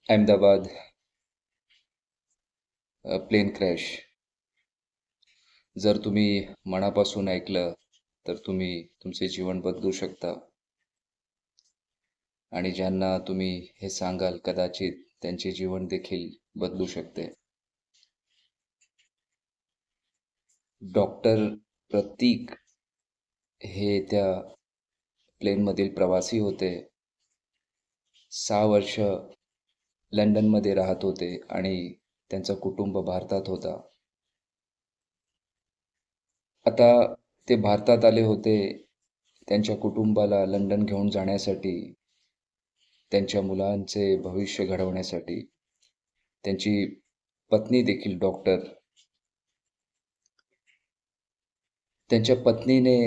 Ahmedabad plain crash. जर तुम्ही मनापासून ऐकलं तर तुम्ही तुमचे जीवन बदलू शकता आणि ज्यांना तुम्ही हे सांगाल कदाचित त्यांचे जीवन देखील बदलू शकते. डॉक्टर प्रतीक हे त्या प्लेनमधील प्रवासी होते. 6 वर्ष लंडनमध्ये राहत होते आणि त्यांचं कुटुंब भारतात होता. आता ते भारतात आले होते त्यांच्या कुटुंबाला लंडन घेऊन जाण्यासाठी, त्यांच्या मुलांचे भविष्य घडवण्यासाठी. त्यांची पत्नी देखील डॉक्टर. त्यांच्या पत्नीने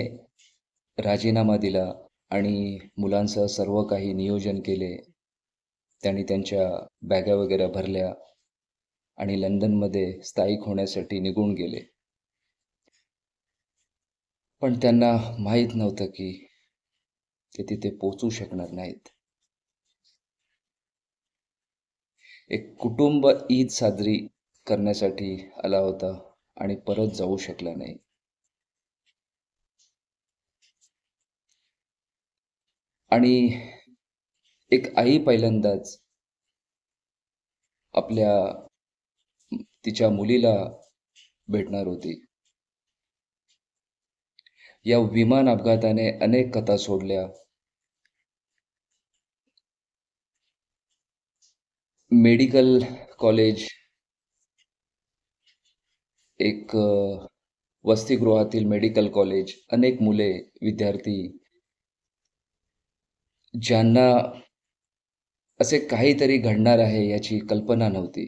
राजीनामा दिला आणि मुलांसह सर्व काही नियोजन केले. त्यांनी त्यांच्या बॅगा वगैरे भरल्या आणि लंडनमध्ये स्थायिक होण्यासाठी निघून गेले. पण त्यांना माहीत नव्हतं की ते तिथे पोहोचू शकणार नाहीत. एक कुटुंब ईद साजरी करण्यासाठी आला होता आणि परत जाऊ शकला नाही. आणि एक आई पहिल्यांदाच आपल्या तिच्या मुलीला भेटणार होती. या विमान अपघाताने अनेक कथा सोडल्या. मेडिकल कॉलेज, एक वसतिगृहातील मेडिकल कॉलेज, अनेक मुले, विद्यार्थी ज्यांना असे काहीतरी घडणार आहे याची कल्पना नव्हती.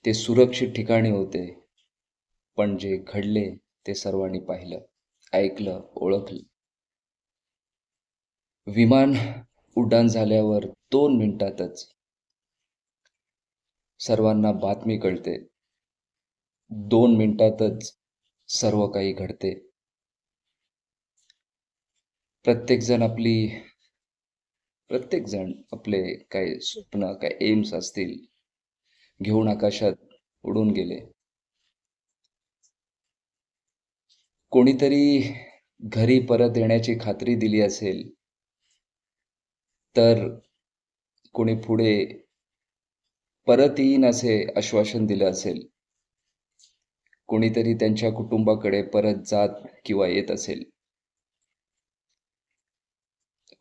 ते सुरक्षित ठिकाणी होते, पण जे घडले ते सर्वांनी पाहिलं, ऐकलं, ओळखलं. विमान उड्डाण झाल्यावर 2 मिनिटातच सर्वांना बातमी कळते. 2 मिनिटातच सर्व काही घडते. प्रत्येकजण आपले काय स्वप्न, काय एम्स असतील घेऊन आकाशात उडून गेले. कोणीतरी घरी परत येण्याची खात्री दिली असेल, तर कोणी पुढे परत येईन असे आश्वासन दिलं असेल. कोणीतरी त्यांच्या कुटुंबाकडे परत जात किंवा येत असेल.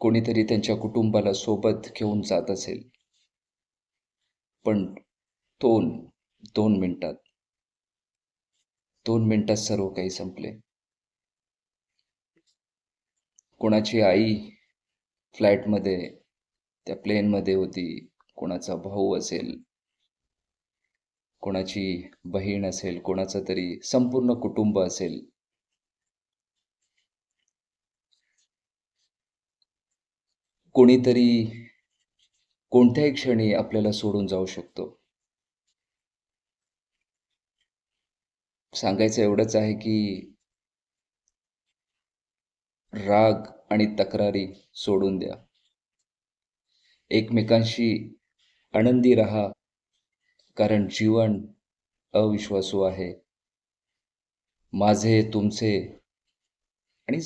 कोणीतरी त्यांच्या कुटुंबाला सोबत घेऊन जात असेल. पण दोन 2 मिनिटात 2 मिनिटात सर्व काही संपले. कोणाची आई फ्लाईटमध्ये, त्या प्लेनमध्ये होती. कोणाचा भाऊ असेल, कोणाची बहीण असेल, कोणाचं तरी संपूर्ण कुटुंब असेल. कोणीतरी कोणत्याही क्षणी आपल्याला सोडून जाऊ शकतो. सांगायचं एवढंच आहे की राग आणि तक्रारी सोडून द्या. एकमेकांशी आनंदी राहा, कारण जीवन अविश्वासू आहे. माझे, तुमचे आणि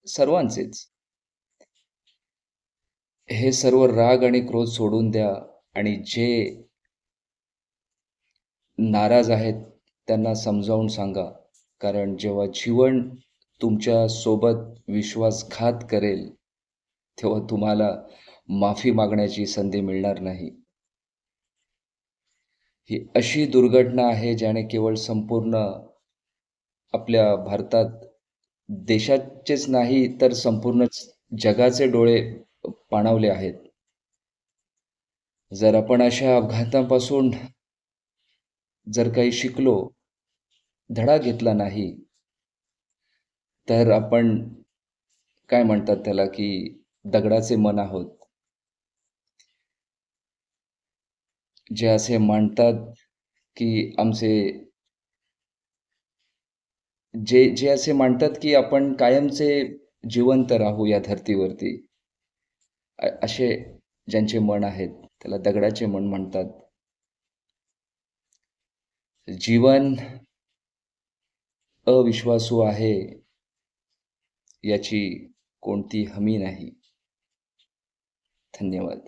सर्वांचेच. हे सर्व राग आणि क्रोध सोडून द्या आणि जे नाराज आहेत त्यांना समजावून सांगा. कारण जेव्हा जीवन तुमच्या सोबत विश्वासघात करेल, तेव्हा तुम्हाला माफी मागण्याची संधी मिळणार नाही. ही अशी दुर्घटना आहे ज्याने केवळ संपूर्ण आपल्या भारतात, देशाचेच नाही तर संपूर्ण जगाचे डोळे पाणावले आहेत. जर आपण अशा अपघातापासून जर काही शिकलो, धडा घेतला नाही, तर आपण काय म्हणतात त्याला की दगडाचे मन आहोत. जे असे मानतात की आमचे जे जे असे मानतात की आपण कायमचे जिवंत राहू या धर्तीवरती, असे ज्यांचे मन आहेत त्याला दगडाचे मन म्हणतात. जीवन अविश्वासू आहे याची कोणती हमी नाही. धन्यवाद.